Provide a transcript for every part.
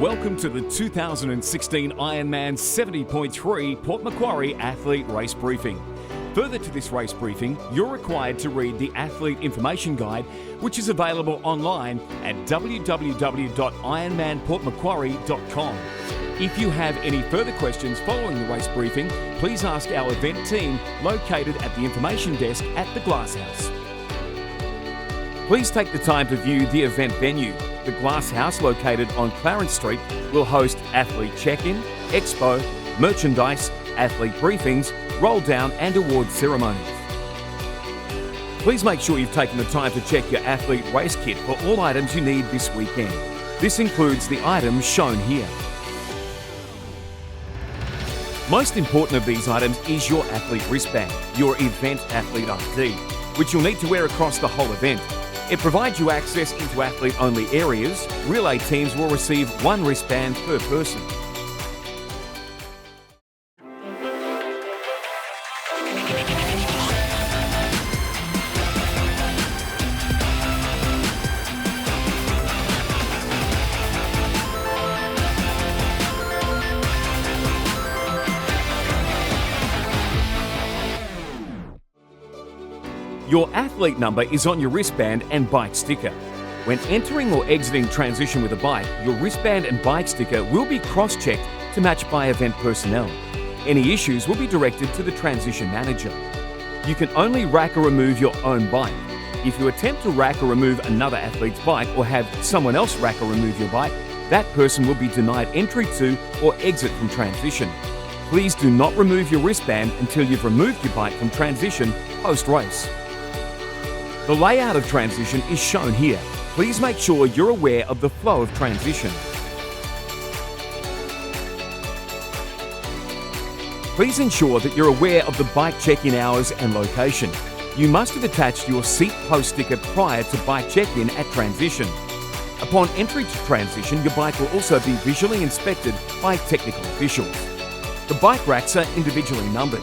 Welcome to the 2016 IRONMAN 70.3 Port Macquarie Athlete Race Briefing. Further to this race briefing, you're required to read the Athlete Information Guide, which is available online at www.ironmanportmacquarie.com. If you have any further questions following the race briefing, please ask our event team located at the information desk at the Glass House. Please take the time to view the event venue. The Glass House, located on Clarence Street, will host athlete check-in, expo, merchandise, athlete briefings, roll down and award ceremonies. Please make sure you've taken the time to check your athlete race kit for all items you need this weekend. This includes the items shown here. Most important of these items is your athlete wristband, your event athlete ID, which you'll need to wear across the whole event. It provides you access into athlete-only areas. Relay teams will receive one wristband per person. Your athlete number is on your wristband and bike sticker. When entering or exiting transition with a bike, your wristband and bike sticker will be cross-checked to match by event personnel. Any issues will be directed to the transition manager. You can only rack or remove your own bike. If you attempt to rack or remove another athlete's bike or have someone else rack or remove your bike, that person will be denied entry to or exit from transition. Please do not remove your wristband until you've removed your bike from transition post-race. The layout of transition is shown here. Please make sure you're aware of the flow of transition. Please ensure that you're aware of the bike check-in hours and location. You must have attached your seat post sticker prior to bike check-in at transition. Upon entry to transition, your bike will also be visually inspected by technical officials. The bike racks are individually numbered.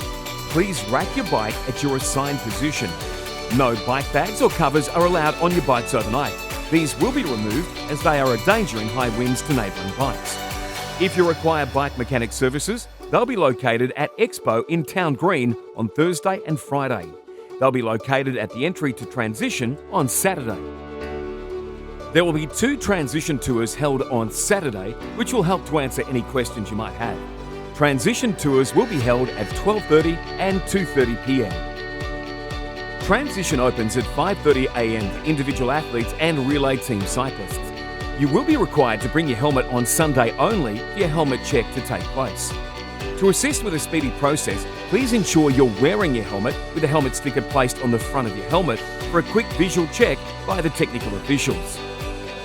Please rack your bike at your assigned position. No bike bags or covers are allowed on your bikes overnight. These will be removed as they are a danger in high winds to neighbouring bikes. If you require bike mechanic services, they'll be located at Expo in Town Green on Thursday and Friday. They'll be located at the entry to transition on Saturday. There will be 2 transition tours held on Saturday, which will help to answer any questions you might have. Transition tours will be held at 12:30 and 2:30 p.m. Transition opens at 5:30 a.m. for individual athletes and relay team cyclists. You will be required to bring your helmet on Sunday only for your helmet check to take place. To assist with a speedy process, please ensure you're wearing your helmet with a helmet sticker placed on the front of your helmet for a quick visual check by the technical officials.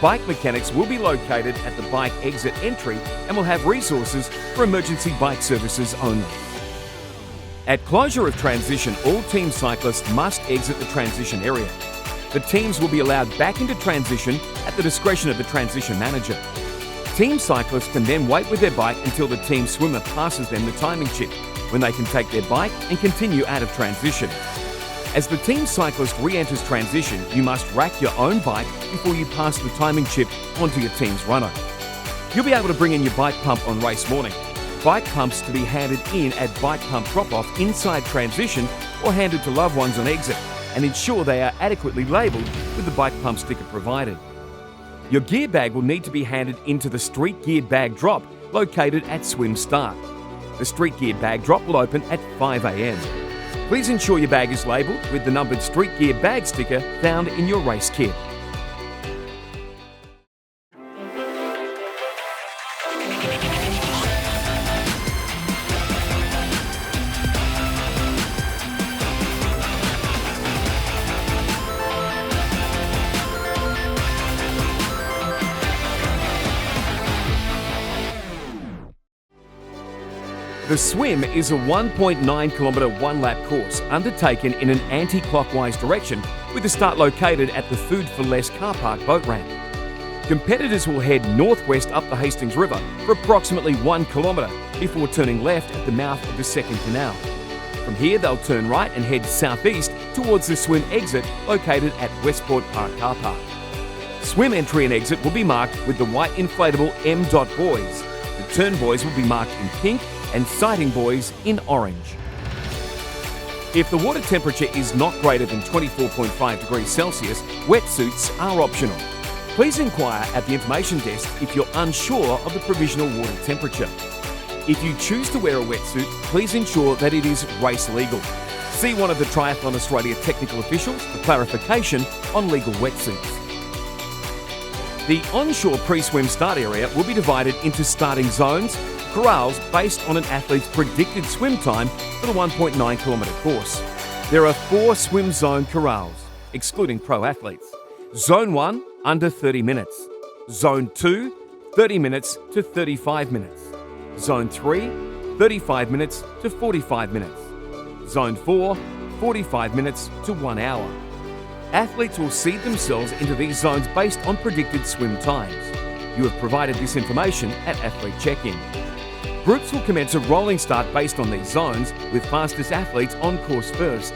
Bike mechanics will be located at the bike exit entry and will have resources for emergency bike services only. At closure of transition, all team cyclists must exit the transition area. The teams will be allowed back into transition at the discretion of the transition manager. Team cyclists can then wait with their bike until the team swimmer passes them the timing chip, when they can take their bike and continue out of transition. As the team cyclist re-enters transition, you must rack your own bike before you pass the timing chip onto your team's runner. You'll be able to bring in your bike pump on race morning. Bike pumps to be handed in at bike pump drop-off inside transition or handed to loved ones on exit, and ensure they are adequately labelled with the bike pump sticker provided. Your gear bag will need to be handed into the street gear bag drop located at swim start. The street gear bag drop will open at 5 a.m. Please ensure your bag is labelled with the numbered street gear bag sticker found in your race kit. The swim is a 1.9 kilometre one-lap course undertaken in an anti-clockwise direction with the start located at the Food for Less car park boat ramp. Competitors will head northwest up the Hastings River for approximately 1 kilometre before turning left at the mouth of the second canal. From here they'll turn right and head southeast towards the swim exit located at Westport Park car park. Swim entry and exit will be marked with the white inflatable M. Buoys. The turn buoys will be marked in pink and sighting buoys in orange. If the water temperature is not greater than 24.5 degrees Celsius, wetsuits are optional. Please inquire at the information desk if you're unsure of the provisional water temperature. If you choose to wear a wetsuit, please ensure that it is race legal. See one of the Triathlon Australia technical officials for clarification on legal wetsuits. The onshore pre-swim start area will be divided into starting zones, corrals based on an athlete's predicted swim time for the 1.9 kilometre course. There are 4 swim zone corrals, excluding pro athletes. Zone 1, under 30 minutes. Zone 2, 30 minutes to 35 minutes. Zone 3, 35 minutes to 45 minutes. Zone 4, 45 minutes to 1 hour. Athletes will seed themselves into these zones based on predicted swim times. You have provided this information at athlete check-in. Groups will commence a rolling start based on these zones, with fastest athletes on course first.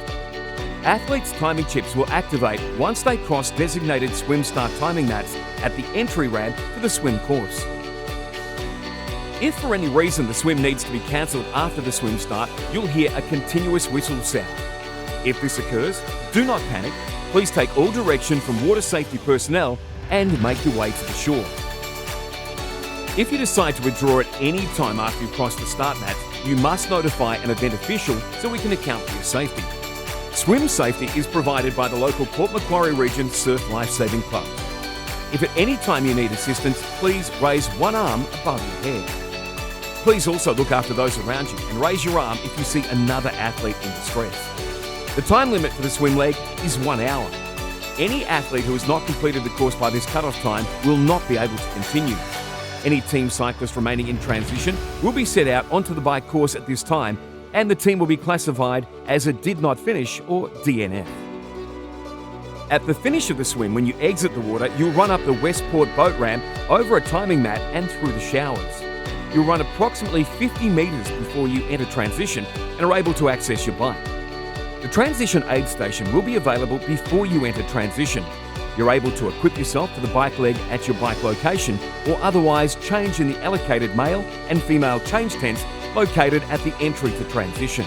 Athletes' timing chips will activate once they cross designated swim start timing mats at the entry ramp to the swim course. If for any reason the swim needs to be cancelled after the swim start, you'll hear a continuous whistle sound. If this occurs, do not panic. Please take all direction from water safety personnel and make your way to the shore. If you decide to withdraw at any time after you cross the start mat, you must notify an event official so we can account for your safety. Swim safety is provided by the local Port Macquarie Region Surf Lifesaving Club. If at any time you need assistance, please raise one arm above your head. Please also look after those around you and raise your arm if you see another athlete in distress. The time limit for the swim leg is 1 hour. Any athlete who has not completed the course by this cut-off time will not be able to continue. Any team cyclist remaining in transition will be set out onto the bike course at this time, and the team will be classified as a did not finish or DNF. At the finish of the swim, when you exit the water, you'll run up the Westport boat ramp over a timing mat and through the showers. You'll run approximately 50 metres before you enter transition and are able to access your bike. The transition aid station will be available before you enter transition. You're able to equip yourself for the bike leg at your bike location or otherwise change in the allocated male and female change tents located at the entry to transition.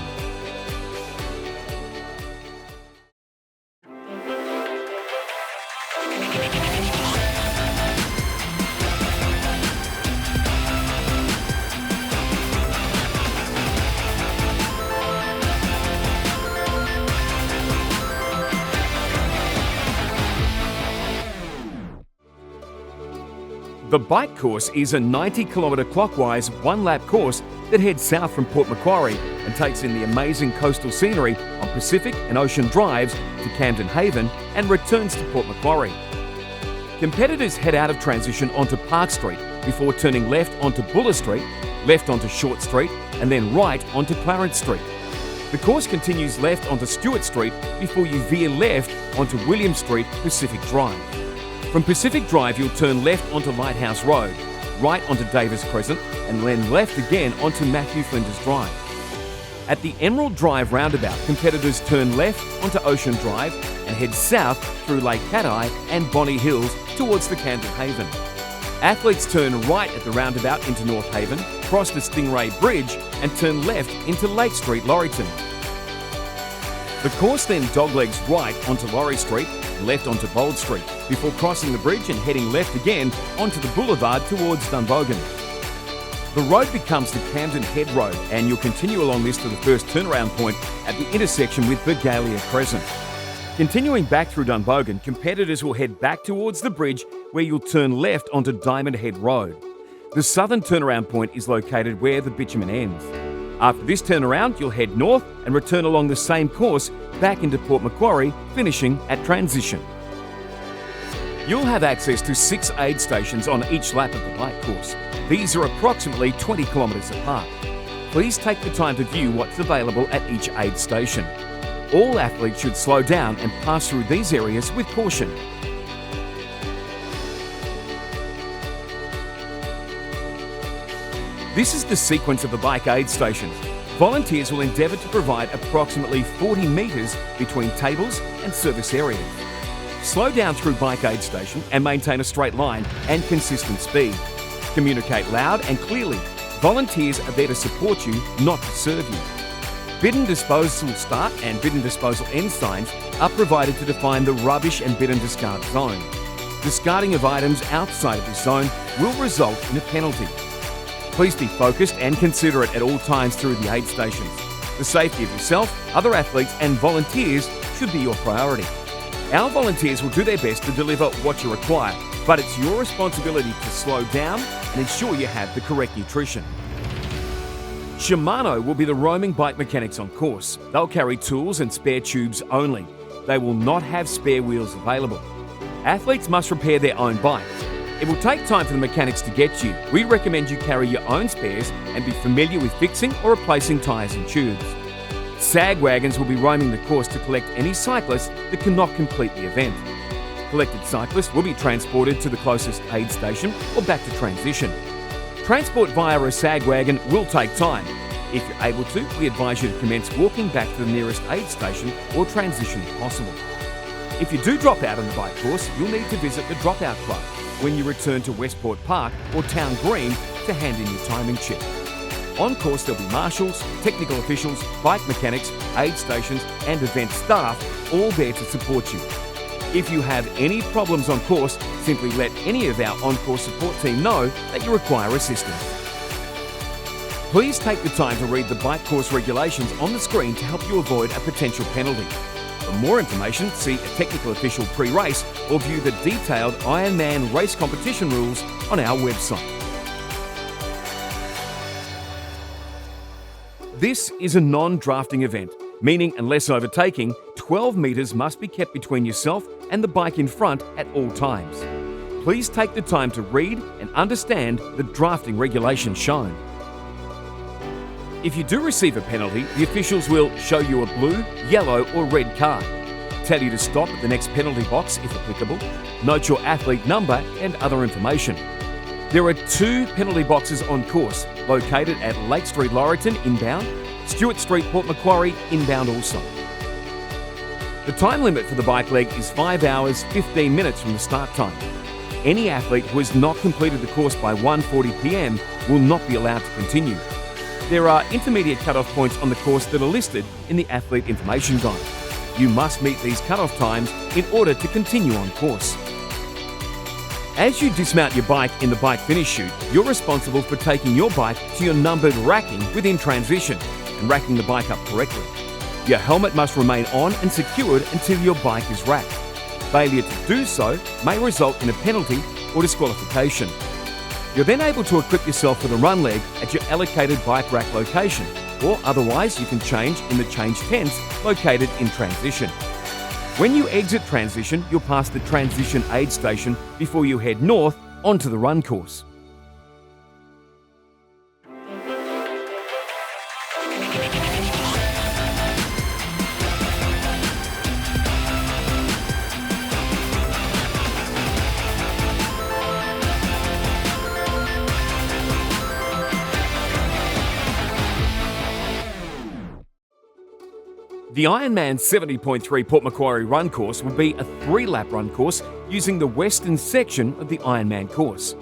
The bike course is a 90-kilometre clockwise one-lap course that heads south from Port Macquarie and takes in the amazing coastal scenery on Pacific and Ocean Drives to Camden Haven and returns to Port Macquarie. Competitors head out of transition onto Park Street before turning left onto Buller Street, left onto Short Street and then right onto Clarence Street. The course continues left onto Stewart Street before you veer left onto William Street, Pacific Drive. From Pacific Drive, you'll turn left onto Lighthouse Road, right onto Davis Crescent, and then left again onto Matthew Flinders Drive. At the Emerald Drive roundabout, competitors turn left onto Ocean Drive and head south through Lake Cat-Eye and Bonny Hills towards the Camden Haven. Athletes turn right at the roundabout into North Haven, cross the Stingray Bridge, and turn left into Lake Street, Laurieton. The course then doglegs right onto Laurie Street, left onto Bold Street, before crossing the bridge and heading left again onto the boulevard towards Dunbogan. The road becomes the Camden Head Road, and you'll continue along this to the first turnaround point at the intersection with Bergalia Crescent. Continuing back through Dunbogan, competitors will head back towards the bridge where you'll turn left onto Diamond Head Road. The southern turnaround point is located where the bitumen ends. After this turnaround, you'll head north and return along the same course back into Port Macquarie, finishing at transition. You'll have access to 6 aid stations on each lap of the bike course. These are approximately 20 kilometres apart. Please take the time to view what's available at each aid station. All athletes should slow down and pass through these areas with caution. This is the sequence of the bike aid stations. Volunteers will endeavour to provide approximately 40 metres between tables and service areas. Slow down through bike aid station and maintain a straight line and consistent speed. Communicate loud and clearly. Volunteers are there to support you, not to serve you. Bidden disposal start and bidden disposal end signs are provided to define the rubbish and bidden discard zone. Discarding of items outside of this zone will result in a penalty. Please be focused and considerate at all times through the aid stations. The safety of yourself, other athletes and volunteers should be your priority. Our volunteers will do their best to deliver what you require, but it's your responsibility to slow down and ensure you have the correct nutrition. Shimano will be the roaming bike mechanics on course. They'll carry tools and spare tubes only. They will not have spare wheels available. Athletes must repair their own bike. It will take time for the mechanics to get you. We recommend you carry your own spares and be familiar with fixing or replacing tyres and tubes. Sag wagons will be roaming the course to collect any cyclists that cannot complete the event. Collected cyclists will be transported to the closest aid station or back to transition. Transport via a sag wagon will take time. If you're able to, we advise you to commence walking back to the nearest aid station or transition if possible. If you do drop out on the bike course, you'll need to visit the Dropout Club when you return to Westport Park or Town Green to hand in your timing chip. On course there'll be marshals, technical officials, bike mechanics, aid stations and event staff all there to support you. If you have any problems on course, simply let any of our on-course support team know that you require assistance. Please take the time to read the bike course regulations on the screen to help you avoid a potential penalty. For more information, see a technical official pre-race or view the detailed Ironman race competition rules on our website. This is a non-drafting event, meaning unless overtaking, 12 metres must be kept between yourself and the bike in front at all times. Please take the time to read and understand the drafting regulations shown. If you do receive a penalty, the officials will show you a blue, yellow or red card, tell you to stop at the next penalty box if applicable, note your athlete number and other information. There are 2 penalty boxes on course, located at Lake Street Laurieton inbound, Stewart Street Port Macquarie inbound also. The time limit for the bike leg is 5 hours 15 minutes from the start time. Any athlete who has not completed the course by 1:40 p.m. will not be allowed to continue. There are intermediate cut-off points on the course that are listed in the Athlete Information Guide. You must meet these cut-off times in order to continue on course. As you dismount your bike in the bike finish chute, you're responsible for taking your bike to your numbered racking within transition and racking the bike up correctly. Your helmet must remain on and secured until your bike is racked. Failure to do so may result in a penalty or disqualification. You're then able to equip yourself for the run leg at your allocated bike rack location, or otherwise you can change in the change tents located in transition. When you exit transition, you'll pass the transition aid station before you head north onto the run course. The Ironman 70.3 Port Macquarie run course will be a 3-lap run course using the western section of the Ironman course.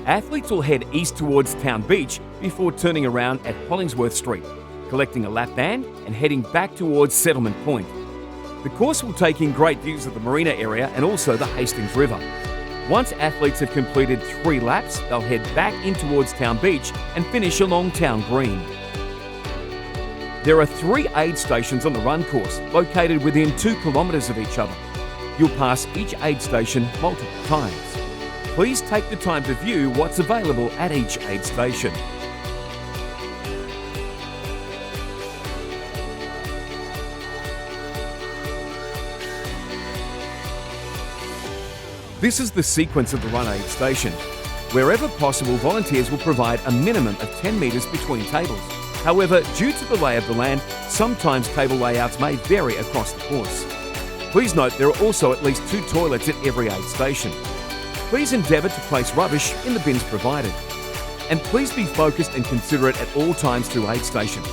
Athletes will head east towards Town Beach before turning around at Hollingsworth Street, collecting a lap band and heading back towards Settlement Point. The course will take in great views of the marina area and also the Hastings River. Once athletes have completed 3 laps, they'll head back in towards Town Beach and finish along Town Green. There are 3 aid stations on the run course, located within 2 kilometres of each other. You'll pass each aid station multiple times. Please take the time to view what's available at each aid station. This is the sequence of the run aid station. Wherever possible, volunteers will provide a minimum of 10 metres between tables. However, due to the lay of the land, sometimes table layouts may vary across the course. Please note there are also at least 2 toilets at every aid station. Please endeavour to place rubbish in the bins provided. And please be focused and considerate at all times through aid stations.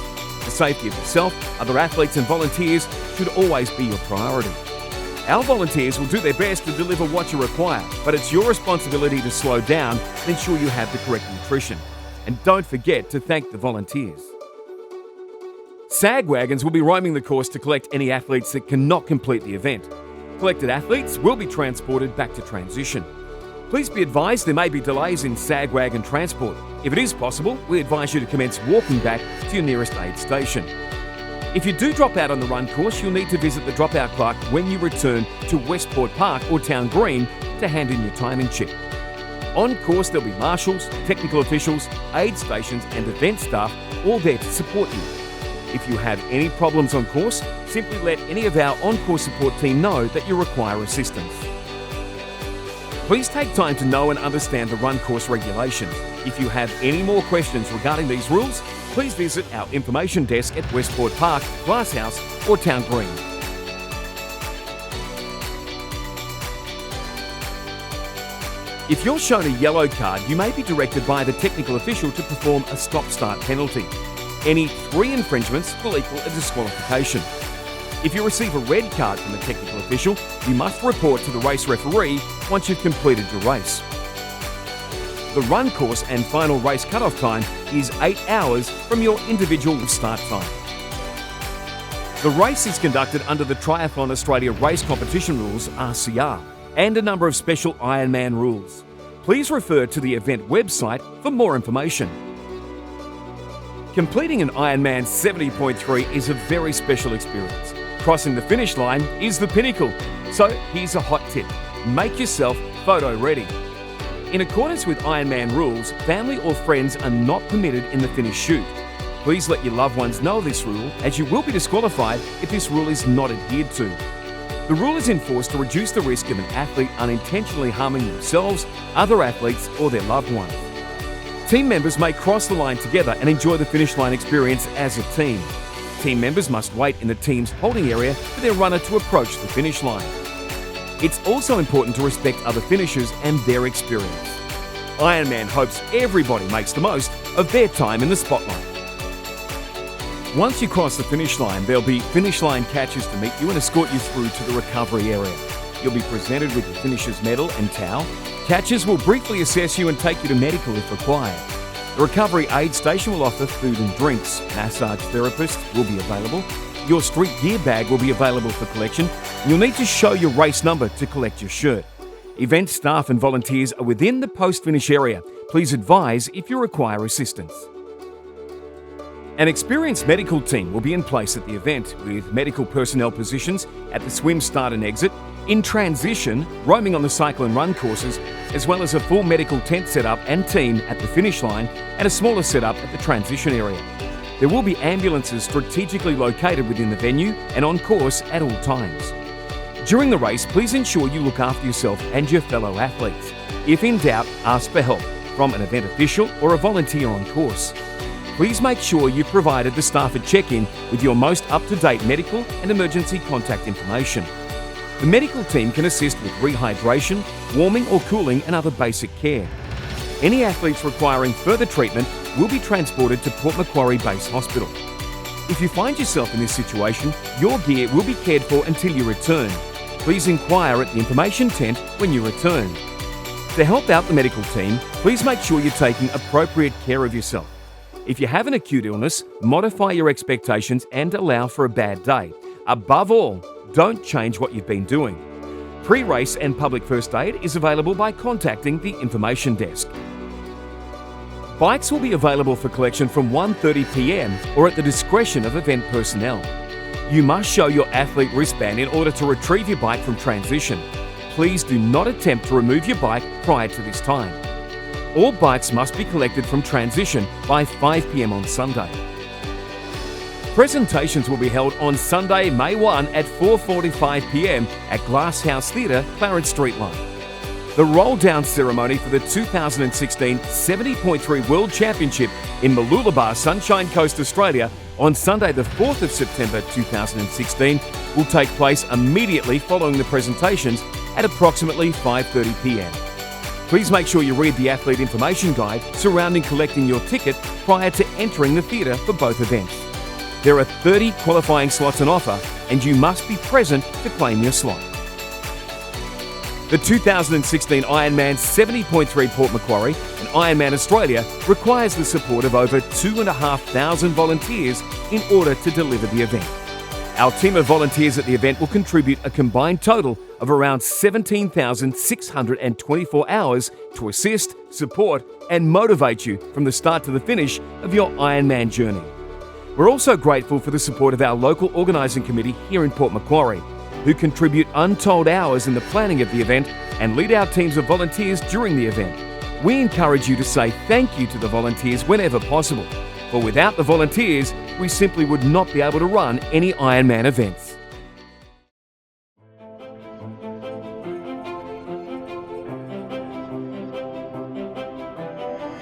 The safety of yourself, other athletes and volunteers should always be your priority. Our volunteers will do their best to deliver what you require, but it's your responsibility to slow down and ensure you have the correct nutrition. And don't forget to thank the volunteers. SAG wagons will be roaming the course to collect any athletes that cannot complete the event. Collected athletes will be transported back to transition. Please be advised there may be delays in SAG wagon transport. If it is possible, we advise you to commence walking back to your nearest aid station. If you do drop out on the run course, you'll need to visit the dropout clerk when you return to Westport Park or Town Green to hand in your timing chip. On course, there'll be marshals, technical officials, aid stations and event staff all there to support you. If you have any problems on course, simply let any of our on-course support team know that you require assistance. Please take time to know and understand the run course regulations. If you have any more questions regarding these rules, please visit our information desk at Westport Park, Glasshouse or Town Green. If you're shown a yellow card, you may be directed by the technical official to perform a stop-start penalty. Any 3 infringements will equal a disqualification. If you receive a red card from the technical official, you must report to the race referee once you've completed your race. The run course and final race cut-off time is 8 hours from your individual start time. The race is conducted under the Triathlon Australia Race Competition Rules, RCR, and a number of special Ironman rules. Please refer to the event website for more information. Completing an Ironman 70.3 is a very special experience. Crossing the finish line is the pinnacle. So here's a hot tip. Make yourself photo ready. In accordance with Ironman rules, family or friends are not permitted in the finish chute. Please let your loved ones know this rule, as you will be disqualified if this rule is not adhered to. The rule is enforced to reduce the risk of an athlete unintentionally harming themselves, other athletes or their loved ones. Team members may cross the line together and enjoy the finish line experience as a team. Team members must wait in the team's holding area for their runner to approach the finish line. It's also important to respect other finishers and their experience. Ironman hopes everybody makes the most of their time in the spotlight. Once you cross the finish line, there'll be finish line catchers to meet you and escort you through to the recovery area. You'll be presented with your finisher's medal and towel. Catchers will briefly assess you and take you to medical if required. The recovery aid station will offer food and drinks. Massage therapists will be available. Your street gear bag will be available for collection. You'll need to show your race number to collect your shirt. Event staff and volunteers are within the post-finish area. Please advise if you require assistance. An experienced medical team will be in place at the event, with medical personnel positions at the swim start and exit, in transition, roaming on the cycle and run courses, as well as a full medical tent setup and team at the finish line and a smaller setup at the transition area. There will be ambulances strategically located within the venue and on course at all times. During the race, please ensure you look after yourself and your fellow athletes. If in doubt, ask for help from an event official or a volunteer on course. Please make sure you've provided the staff a check-in with your most up-to-date medical and emergency contact information. The medical team can assist with rehydration, warming or cooling and other basic care. Any athletes requiring further treatment will be transported to Port Macquarie Base Hospital. If you find yourself in this situation, your gear will be cared for until you return. Please inquire at the information tent when you return. To help out the medical team, please make sure you're taking appropriate care of yourself. If you have an acute illness, modify your expectations and allow for a bad day. Above all, don't change what you've been doing. Pre-race and public first aid is available by contacting the information desk. Bikes will be available for collection from 1:30 p.m. or at the discretion of event personnel. You must show your athlete wristband in order to retrieve your bike from transition. Please do not attempt to remove your bike prior to this time. All bikes must be collected from transition by 5 p.m. on Sunday. Presentations will be held on Sunday, May 1 at 4:45 p.m. at Glasshouse Theatre, Clarence Street Line. The roll-down ceremony for the 2016 70.3 World Championship in Mooloolaba, Sunshine Coast, Australia, on Sunday the 4th of September 2016 will take place immediately following the presentations at approximately 5:30 p.m. Please make sure you read the athlete information guide surrounding collecting your ticket prior to entering the theatre for both events. There are 30 qualifying slots on offer and you must be present to claim your slot. The 2016 IRONMAN 70.3 Port Macquarie and Ironman Australia requires the support of over 2,500 volunteers in order to deliver the event. Our team of volunteers at the event will contribute a combined total of around 17,624 hours to assist, support and motivate you from the start to the finish of your Ironman journey. We're also grateful for the support of our local organising committee here in Port Macquarie, who contribute untold hours in the planning of the event and lead our teams of volunteers during the event. We encourage you to say thank you to the volunteers whenever possible, for without the volunteers, we simply would not be able to run any Ironman events.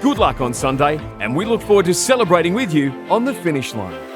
Good luck on Sunday, and we look forward to celebrating with you on the finish line.